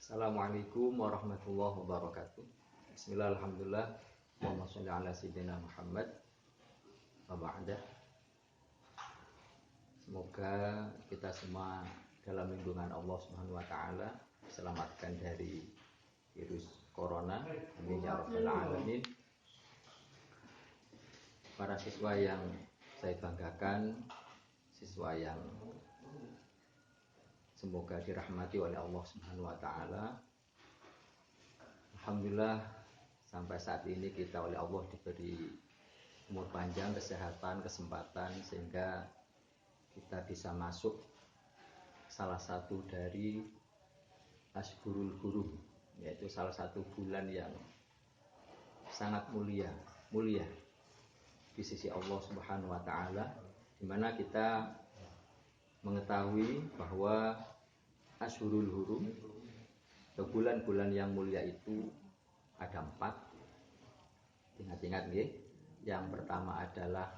Assalamualaikum warahmatullahi wabarakatuh. Bismillah, alhamdulillah. Allahumma sholli ala sayyidina Muhammad wa ba'da. Semoga kita semua dalam lindungan Allah Subhanahu wa taala diselamatkan dari virus corona. Amin ya rabbal alamin. Para siswa yang saya banggakan, siswa yang semoga dirahmati oleh Allah Subhanahu wa taala. Alhamdulillah sampai saat ini kita oleh Allah diberi umur panjang, kesehatan, kesempatan sehingga kita bisa masuk salah satu dari Ashhurul Hurum, yaitu salah satu bulan yang sangat mulia di sisi Allah Subhanahu wa taala, di mana kita mengetahui bahwa Ashhurul Hurum atau bulan-bulan yang mulia itu ada 4. Ingat-ingat nggih. Yang pertama adalah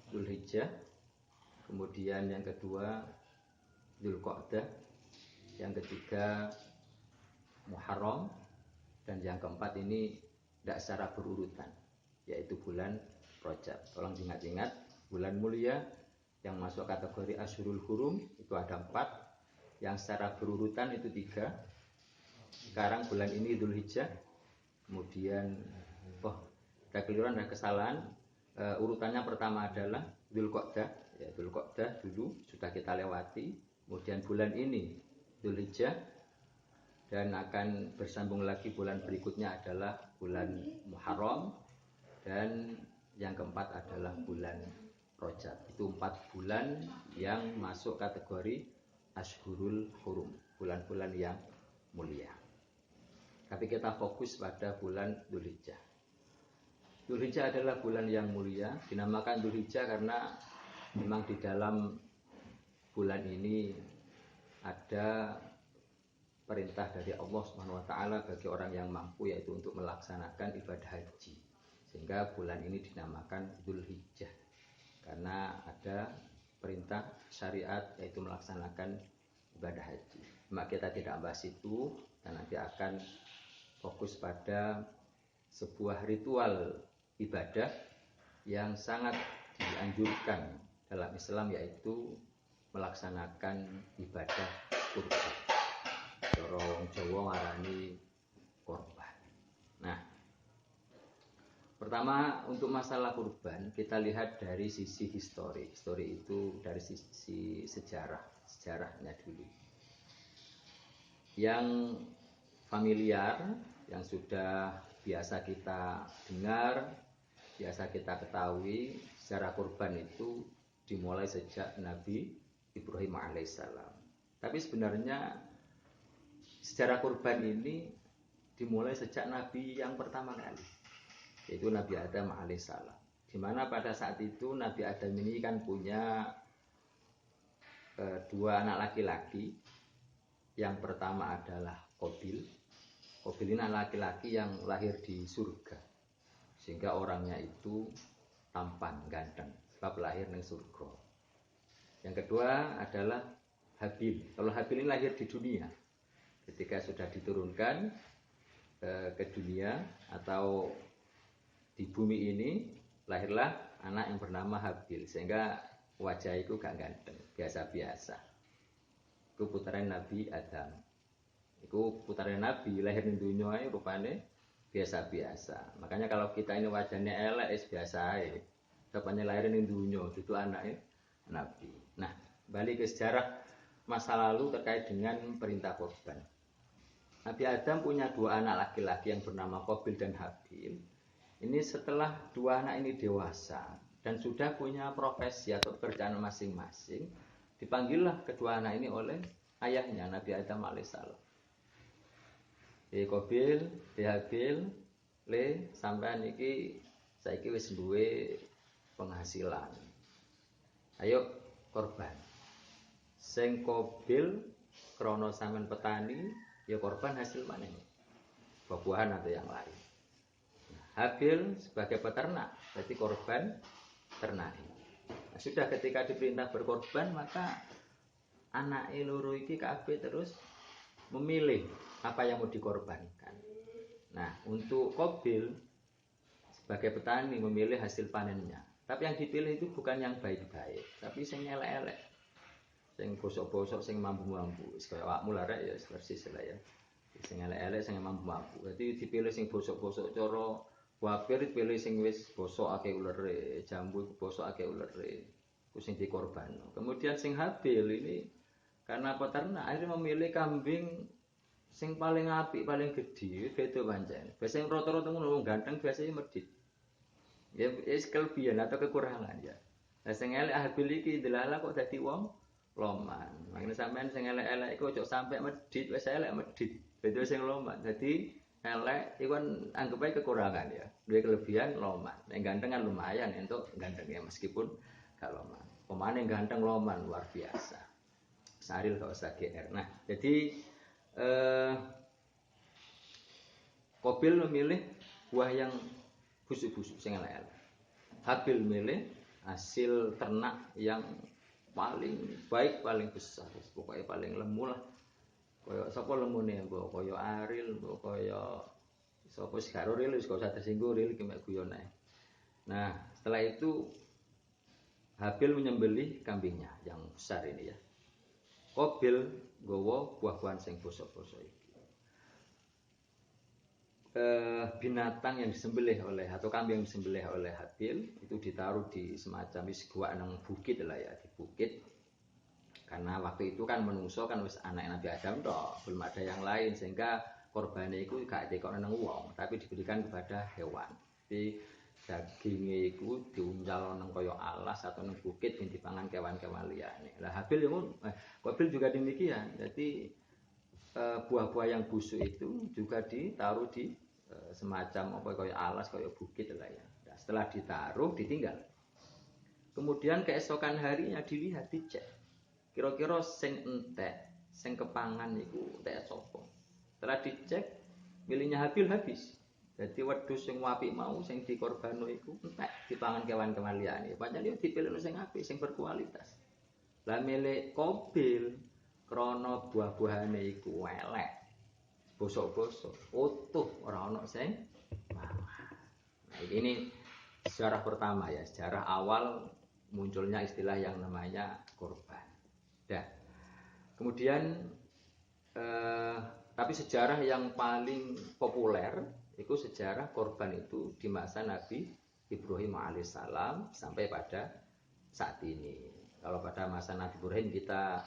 Dzulhijjah, kemudian yang kedua Dzulqa'dah, yang ketiga Muharram, dan yang keempat ini tidak secara berurutan, yaitu bulan Rajab. Tolong diingat-ingat, bulan mulia yang masuk kategori Ashhurul Hurum itu ada 4, yang secara berurutan itu 3. Sekarang bulan ini Dzulhijjah, kemudian ada keliruan, ada kesalahan. Urutannya pertama adalah Dzulqa'dah, ya Dzulqa'dah dulu sudah kita lewati. Kemudian bulan ini Dzulhijjah, dan akan bersambung lagi bulan berikutnya adalah bulan Muharram, dan yang keempat adalah bulan Rajab. Itu 4 bulan yang masuk kategori Ashhurul Hurum, bulan-bulan yang mulia. Tapi kita fokus pada bulan Dzulhijjah. Dzulhijjah adalah bulan yang mulia, dinamakan Dzulhijjah karena memang di dalam bulan ini ada perintah dari Allah Subhanahu wa taala bagi orang yang mampu, yaitu untuk melaksanakan ibadah haji. Sehingga bulan ini dinamakan Dzulhijjah karena ada perintah syariat yaitu melaksanakan ibadah haji. Mak kita tidak bahas itu, dan nanti akan fokus pada sebuah ritual ibadah yang sangat dianjurkan dalam Islam, yaitu melaksanakan ibadah kurban. Orang Jawa ngarani korban. Nah, pertama untuk masalah kurban kita lihat dari sisi histori. Histori itu dari sisi sejarahnya dulu. Yang familiar, yang sudah biasa kita dengar, biasa kita ketahui, sejarah kurban itu dimulai sejak Nabi Ibrahim alaihissalam. Tapi sebenarnya sejarah kurban ini dimulai sejak Nabi yang pertama kali, yaitu Nabi Adam alaihissalam. Di mana pada saat itu Nabi Adam ini kan punya 2 anak laki-laki. Yang pertama adalah Qabil. Qabil ini anak laki-laki yang lahir di surga, sehingga orangnya itu tampan, ganteng, sebab lahir di surga. Yang kedua adalah Habil. Kalau Habil ini lahir di dunia, ketika sudah diturunkan ke dunia atau di bumi ini, lahirlah anak yang bernama Habil, sehingga wajah itu gak ganteng, biasa-biasa. Itu putranya Nabi Adam. Itu putranya Nabi, lahir di dunia ini rupanya biasa-biasa. Makanya kalau kita ini wajahnya elek, biasa aja. Rupanya lahir di dunia, itu anaknya Nabi. Nah, balik ke sejarah masa lalu terkait dengan perintah kurban. Nabi Adam punya 2 anak laki-laki yang bernama Qabil dan Habil. Ini setelah 2 anak ini dewasa dan sudah punya profesi atau pekerjaan masing-masing, dipanggillah kedua anak ini oleh ayahnya Nabi Adam alaihissalam. Qabil, Habil, sampean iki saiki wis duwe penghasilan. Ayo korban. Sing Qabil krana sampean petani, ya korban hasil panen, buah-buahan atau yang lain. Habil sebagai peternak, berarti korban ternak. Nah, sudah ketika diperintah berkorban, maka anake loro iki kabeh terus memilih apa yang mau dikorbankan. Nah, untuk Qabil sebagai petani memilih hasil panennya. Tapi yang dipilih itu bukan yang baik-baik, tapi sing elek-elek. Sing bosok-bosok, sing mampu-mampu. Wis kaya awakmu lah rek ya persis lah ya. Sing elek-elek sing mampu-mampu. Dadi dipilih sing bosok-bosok cara wapir dipilih sing wis bosok akeh ulere, jambu bosok akeh ulere. Ku sing dikorban. Kemudian sing Habil ini karena peternak akhirnya memilih kambing sing paling apik, paling gede, beda pancen. Biasanya rata-rata ngono ganteng biasanya medhit. Ya wis kelebihan atau kekurangan ya. Lah sing elek Habil iki delala kok dadi wong loman. Makane sampean sing elek-elek iku ojo sampe medhit, wis elek medhit. Beda sing loman. Dadi elek iku kan anggap ae kekurangan ya. Duwe kelebihan loman. Nek ganteng kan lumayan entuk ganteng ya meskipun gak loman. Pemane ganteng loman luar biasa. Saril gak usah GR. Nah, jadi Qabil memilih buah yang busuk-busuk sing elek-elek. Habil milih hasil ternak yang paling baik, paling besar. Pokoknya paling lemu lah. Kaya sapa lemune mbok kaya Aril, mbok kaya sapa Sikaro Ril wis kok usah tersinggung Ril ki mek guyon ae. Nah, setelah itu Habil menyembelih kambingnya yang besar ini ya. Qabil nggawa buah-buahan sing bosok-bosok iki. Binatang yang disembelih oleh atau kambing yang disembelih oleh Habil itu ditaruh di semacam gua nang bukit lah ya, di bukit. Karena waktu itu kan menungso kan wis anak Nabi Adam toh, belum ada yang lain sehingga korbannya itu gak dikon nang wong, tapi diberikan kepada hewan. Jadi dagingnya itu diuncal nang koyo alas atau nang bukit yang dipangan kewan-kewan liyane. Lah Habil Qabil juga demikian. Jadi buah-buah yang busuk itu juga ditaruh di semacam apa kayak alas kayak bukit lah ya. Nah, setelah ditaruh ditinggal. Kemudian keesokan harinya dilihat dicek. Kira-kira sing entek, sing kepangan iku entek sapa. Setelah dicek milihnya Habil habis. Jadi wedhus sing apik mau sing dikorbano iku entek dipangan kewan-kewan liyane. Pancen yo dipilih sing apik, sing berkualitas. Lah milih Qabil krana buah-buahane iku elek. Bosok-bosok, utuh ora ana sing mangan. Nah, ini sejarah pertama ya, sejarah awal munculnya istilah yang namanya korban. Nah, kemudian tapi sejarah yang paling populer itu sejarah korban itu di masa Nabi Ibrahim alaihissalam sampai pada saat ini. Kalau pada masa Nabi Ibrahim kita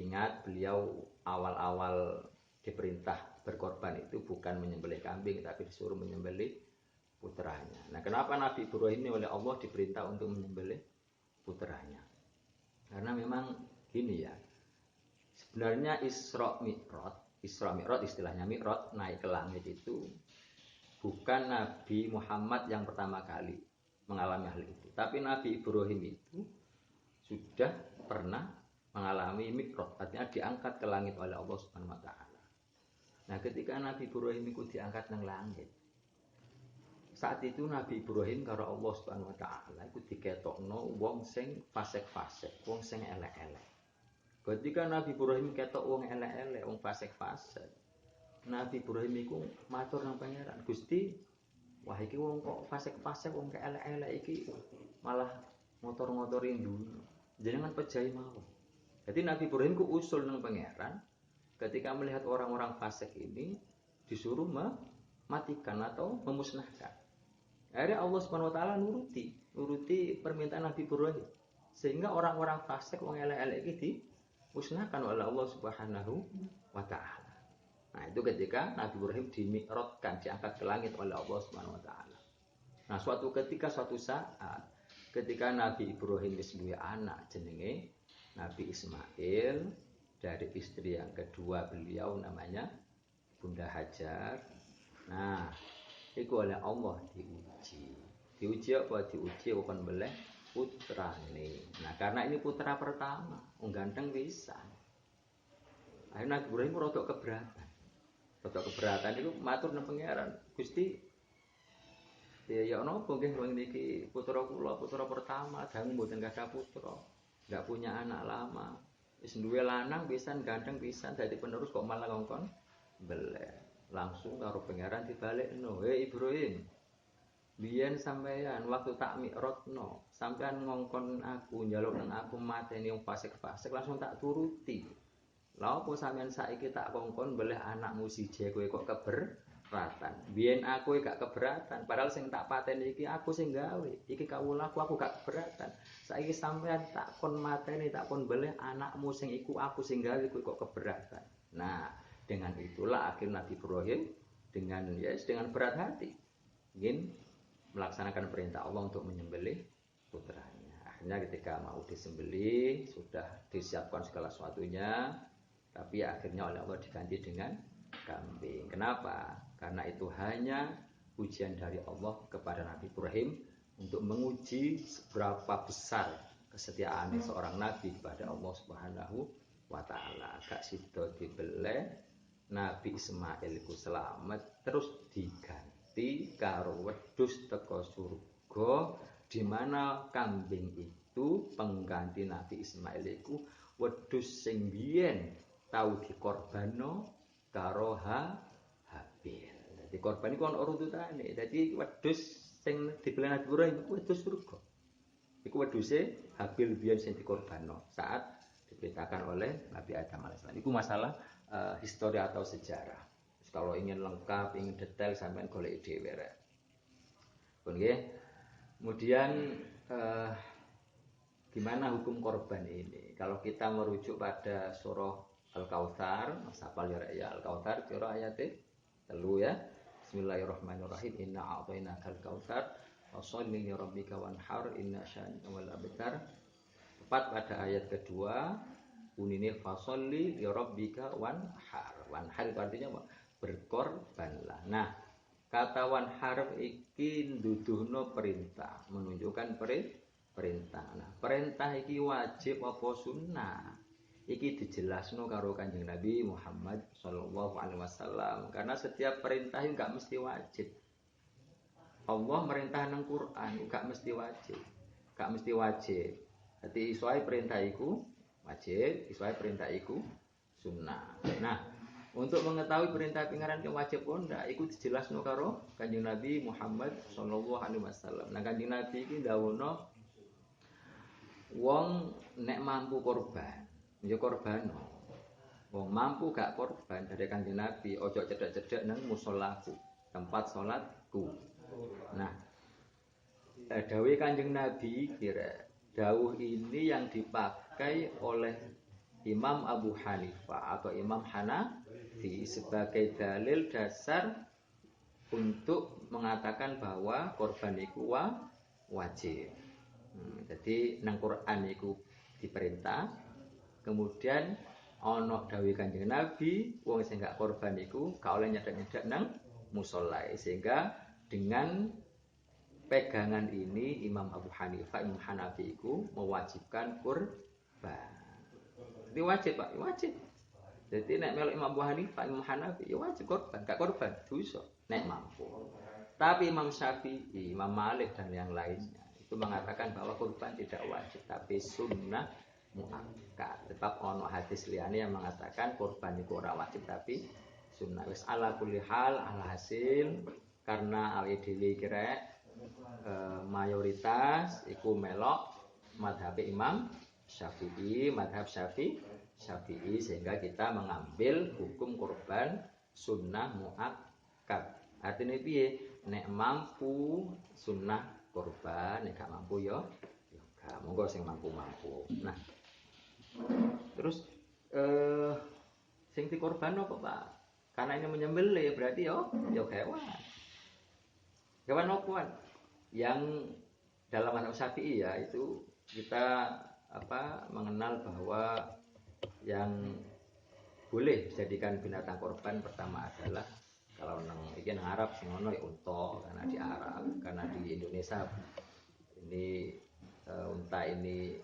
ingat beliau awal-awal diperintah berkorban itu bukan menyembelih kambing tapi disuruh menyembelih putranya. Nah, kenapa Nabi Ibrahim ini oleh Allah diperintah untuk menyembelih putranya? Karena memang gini ya. Sebenarnya Isra Mi'raj istilahnya Mi'raj naik ke langit itu bukan Nabi Muhammad yang pertama kali mengalami hal itu, tapi Nabi Ibrahim itu sudah pernah mengalami Mi'raj, artinya diangkat ke langit oleh Allah Subhanahu wa taala. Nah, ketika Nabi Ibrahim itu diangkat nang langit, saat itu Nabi Ibrahim karo Allah Subhanahu wa taala iku diketokno wong sing fasik-fasik, wong sing elek-elek. Ketika Nabi Ibrahim ketok wong elek-elek, wong fasik-fasik, Nabi Ibrahim iku matur nang pangeran, Gusti, wah iki wong kok fasik-fasik, wong elek-elek iki malah ngotor-ngotorin dunya. Jenengan pejahi mawon. Jadi Nabi Ibrahim ku usul nang pangeran, ketika melihat orang-orang fasik ini disuruh mematikan atau memusnahkan. Akhirnya Allah Subhanahu wa taala nuruti permintaan Nabi Ibrahim. Sehingga orang-orang fasik wong elek-elek iki dimusnahkan oleh Allah Subhanahu wa taala. Nah, itu ketika Nabi Ibrahim dimi'rajkan, diangkat ke langit oleh Allah Subhanahu wa taala. Nah, suatu saat ketika Nabi Ibrahim wis duwe anak jenenge Nabi Ismail, dari istri yang kedua beliau namanya Bunda Hajar. Nah, itu oleh Allah diuji. Diuji apa? Diuji bukan boleh putrane. Nah, karena ini putra pertama, ganteng pisan. Akhirnya Nabi Ibrahim rodok keberatan. Rodok keberatan itu matur nang pangeran, Gusti, ya napa nggih wong niki putra kula, putra pertama, dangu mboten gadah putra. Enggak punya anak lama. Wis duwe lanang pisan ganteng pisan dadi penerus kok malah ngongkon belek. Langsung karo pangeran dibalekno, "Hei Ibrahim, biyen sampean waktu tak mikrotno, sampean ngongkon aku njaluk nang aku mateni wong fasik-fasik langsung tak turuti. Lah opo sampean saiki tak kongkon beleh anakmu siji kowe kok keberatan. Biyen aku gak keberatan, padahal sing tak pateni iki aku sing gawe. Iki kawulaku aku gak keberatan. Saiki sampean tak kon mateni, tak kon beleh anakmu sing iku aku sing gawe kowe kok keberatan." Nah, dengan itulah akhir Nabi Ibrahim dengan berat hati ingin melaksanakan perintah Allah untuk menyembelih putranya. Akhirnya ketika mau disembelih sudah disiapkan segala sesuatunya, tapi akhirnya oleh Allah diganti dengan kambing. Kenapa? Karena itu hanya ujian dari Allah kepada Nabi Ibrahim untuk menguji seberapa besar kesetiaan seorang nabi kepada Allah Subhanahu wa taala. Gak sida dibeleh Nabi Ismail iku selamat terus diganti karo wedhus teko surga, di mana kambing itu pengganti Nabi Ismail iku wedhus sing biyen tau dikorbanno karo Habil. Dadi korban iku ana urutane. Dadi wedhus sing dibeleh Nabi Ibrahim iku wedhus surga. Iku wedhuse Habil biyen sing dikorbanno saat diperintahkan oleh Nabi Adam alaihissalam. Iku masalah histori atau sejarah. Terus kalau ingin lengkap, ingin detail sampean golek dhewe rek. Pun nggih. Kemudian gimana hukum korban ini? Kalau kita merujuk pada surah Al-Kautsar, sapal ya Al-Kautsar kira ayate 3 ya. Bismillahirrahmanirrahim. Inna a'tainakal kautsar fasholli li rabbika wanhar inna syani'aka wal abtar. Tepat pada ayat kedua, bunine fasholli li rabbika wanhar. Wanhar itu artinya apa? Berkorbanlah. Nah, kata wanhar iki nduduhno perintah, menunjukkan perintah. Nah, perintah iki wajib apa sunnah? Iki dijelasno karo Kanjeng Nabi Muhammad sallallahu alaihi wasallam. Karena setiap perintah itu enggak mesti wajib. Allah merintah nang Quran enggak mesti wajib. Enggak mesti wajib. Dadi isoe perintah iku wajib, isoe perintah iku sunnah. Nah, untuk mengetahui perintah pengaran yang wajib ndak iku dijelasno karo Kanjeng Nabi Muhammad sallallahu alaihi wasallam. Nah, Kanjeng Nabi iki ndawuhna wong nek mampu korban, ya korbano. Wong mampu gak korban dari Kanjeng Nabi, ojo cedek-cedek nang musolaku, tempat salatku. Nah, dawuh Kanjeng Nabi kira dawuh ini yang dipakai oleh Imam Abu Hanifah atau Imam Hanafi sebagai dalil dasar untuk mengatakan bahwa korban itu wajib. Jadi nang Quran iku diperintah, kemudian ana dawuh Kanjeng Nabi, wong sing gak korban iku gak oleh nyedek-nyedek nang musala. Sehingga dengan pegangan ini Imam Abu Hanifah, Imam Hanafi iku mewajibkan kurban. Ini wajib, Pak, wajib. Jadi nek melok Imam Abu Hanifah, Imam Hanafi ya wajib korban, gak korban dosa nek mampu. Tapi Imam Syafi'i, Imam Malik dan yang lainnya itu mengatakan bahwa kurban tidak wajib tapi sunnah muakkad. Tetap ono hadis liyane yang mengatakan kurban itu ora wajib tapi sunnah. Wis ala kulli hal alhasil karena al-idili kira mayoritas iku melok madhab Imam Syafi'i, madhab Syafi'i sehingga kita mengambil hukum kurban sunnah muakkad. Artinya piye? Nek mampu sunnah korban, nek gak mampu ya gak. Monggo sing mampu-mampu. Nah, terus sing dikorban apa, Pak? Karena ini menyembelih berarti ya hewan. Hewan apa? Yang dalam mazhab Syafi'i ya itu kita mengenal bahwa yang boleh dijadikan binatang korban pertama adalah kalau nang iki nang Arab sing ono ya unta karena di Arab, karena di Indonesia ini unta ini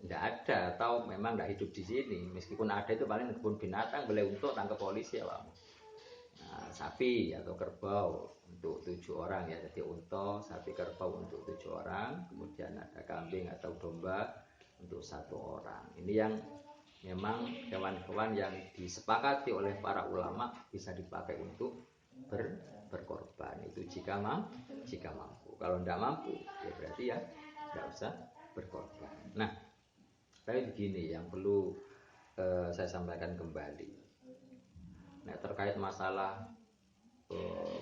tidak ada atau memang tidak hidup di sini. Meskipun ada itu paling kebun binatang, boleh untuk tangkap polisi ya, Pak. Nah, sapi atau kerbau untuk 7 orang ya, jadi unta, sapi, kerbau untuk 7 orang. Kemudian ada kambing atau domba untuk satu orang. Ini yang memang hewan-hewan yang disepakati oleh para ulama bisa dipakai untuk berkorban. Itu jika mampu. Kalau tidak mampu, ya berarti ya tidak usah berkorban. Nah, tapi begini yang perlu saya sampaikan kembali. Nah, terkait masalah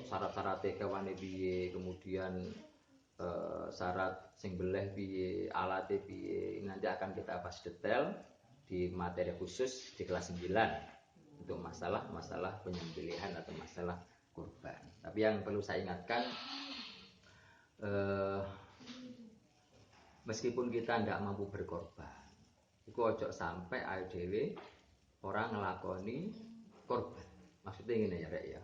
syarat-syarat kewan piye, kemudian syarat sing beleh piye, alat piye, nanti akan kita bahas detail di materi khusus di kelas 9 untuk masalah penyembelihan atau masalah kurban. Tapi yang perlu saya ingatkan, meskipun kita tidak mampu berkorban, itu ojo sampai ayo dhewe orang ngelakoni korban. Maksudnya ini ya Rek ya.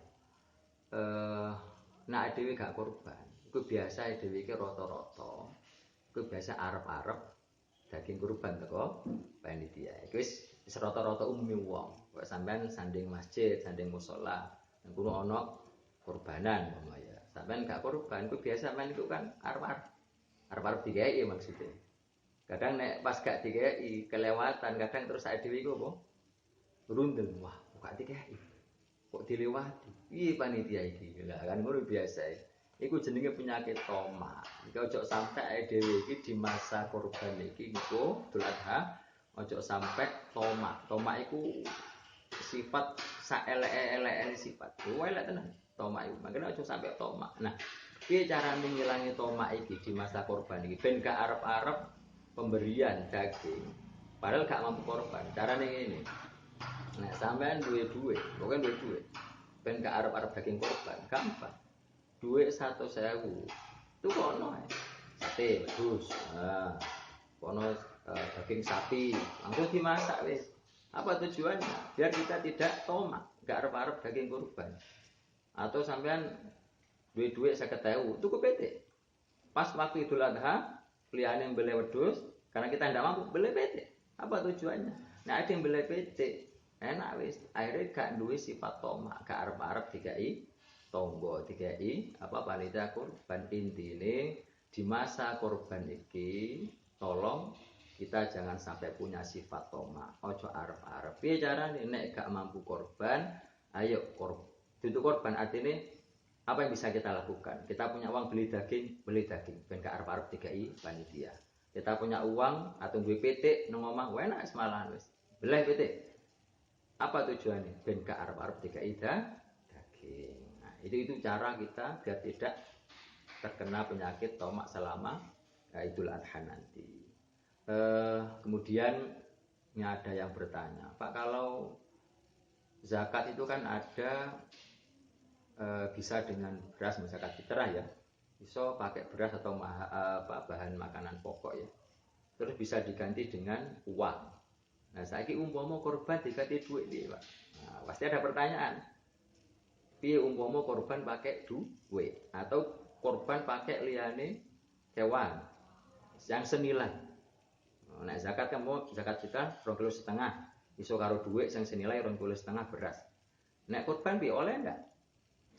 Nah dhewe gak korban, itu biasa dhewe iki rata-rata itu biasa arep-arep daging kurban teko panitia. Iku wis rata-rata umum wong. Kok sampean sanding masjid, sanding musala, nang kono ana kurbanan ya. Sampean gak kurban, iku biasa sampean iku kan arep-arep dikei maksudnya. Kadang nek pas gak dikei kelewatan, kadang terus sak dhewe iku apa? Rundel, wah kok dikei. Kok dilewati? Piye panitia iki? Lah kan ngono biasa. Iku jenenge penyakit tomak. Iki ojo sampai dhewe iki di masa korban iki niku Idul Adha ojo sampai tomak. Tomak iku sifat saelek-elek sifat. Elek tenan tomak iku. Makane ojo sampai tomak. Nah, piye carane ngilangi tomak iki di masa korban iki ben gak arep-arep pemberian daging. Padahal gak mampu korban. Carane ngene. Nah, sampean duwe duit, pokoke duwe duit. Ben gak arep-arep daging korban, gampang. Duit 100.000. Itu kono ae. Sate wedhus. Nah, kono daging sapi, langsung dimasak wis. Apa tujuannya? Biar kita tidak tomak, gak arep-arep daging kurban. Atau sampean duit 50.000, cukup PT. Pas waktu Idul Adha, liyane mbeli wedhus, karena kita tidak mampu beli PT. Apa tujuannya? Nah, ada yang beli PT, enak wis. Akhirnya gak duwe sifat tomak, gak arep-arep dikai tonggo, dikai apa panitia kurban. Intine di masa kurban iki tolong kita jangan sampai punya sifat tomak. Ojo arep-arep. Piye carane nek gak mampu korban, ayo untuk korban artinya apa yang bisa kita lakukan? Kita punya uang beli daging, ben gak arep-arep dikai panitia. Kita punya uang atau duwe PT nang omah, enak semalahan wis. Beleh PT. Apa tujuannya? Ben gak arep-arep dikai daging. Nah, itu cara kita biar tidak terkena penyakit tomak selama Idul Adha nanti. Kemudian ini ada yang bertanya, Pak, kalau zakat itu kan ada bisa dengan beras, zakat fitrah ya, bisa pakai beras atau bahan makanan pokok ya, terus bisa diganti dengan uang. Nah, saiki umpama korban diganti duit nih Pak. Nah, pasti ada pertanyaan, piye umpama korban pakai duit atau korban pakai liyane kewan yang senilai. Nah, zakat kan mau zakat kita 2,5 kg, iso karo duit yang senilai 2,5 kg beras. Nek korban piye oleh ndak?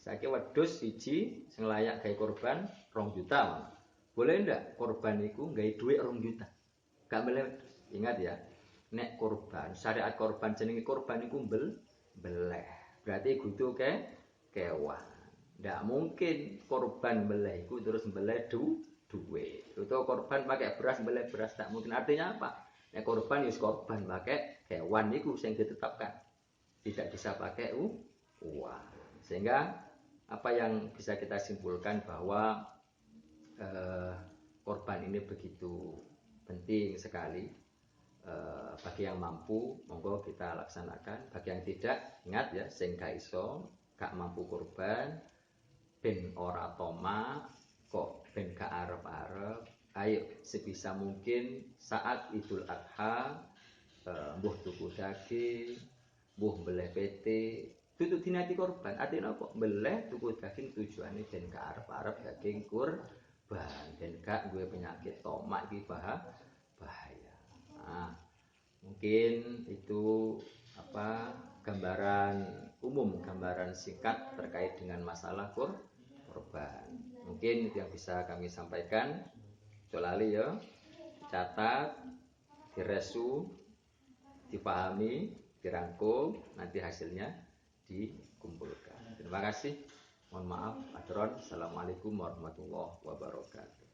Saiki wedhus siji sing layak gawe korban 2 juta. Boleh ndak korban iku gawe duit 2 juta? Gak boleh. Ingat ya, nek korban, syariat korban jenenge korban iku beleh. Berarti kudu kewan. Ndak mungkin korban beleh iku terus beleh duit. Itu korban pakai beras beleh beras, tak mungkin. Artinya apa? Nek korban wis korban pakai kewan iku sing ditetapkan. Tidak bisa pakai uang. Sehingga apa yang bisa kita simpulkan bahwa korban ini begitu penting sekali. Bagi yang mampu monggo kita laksanakan, bagi yang tidak ingat ya, sing gak iso gak mampu korban ben ora tomak kok ben gak arep-arep, ayo sebisa mungkin saat Idul Adha mbuh tuku daging, mbuh beleh PT, tutup dinati korban. Artinya apa? Beleh tuku daging tujuannya ben gak arep-arep daging kurban, ben gak gue penyakit tomak iki bahaya. Nah, mungkin itu gambaran umum, gambaran singkat terkait dengan masalah korban. Mungkin itu yang bisa kami sampaikan. Jolali ya, catat diresu, dipahami, dirangkum, nanti hasilnya dikumpulkan. Terima kasih. Mohon maaf, Adron. Assalamualaikum warahmatullahi wabarakatuh.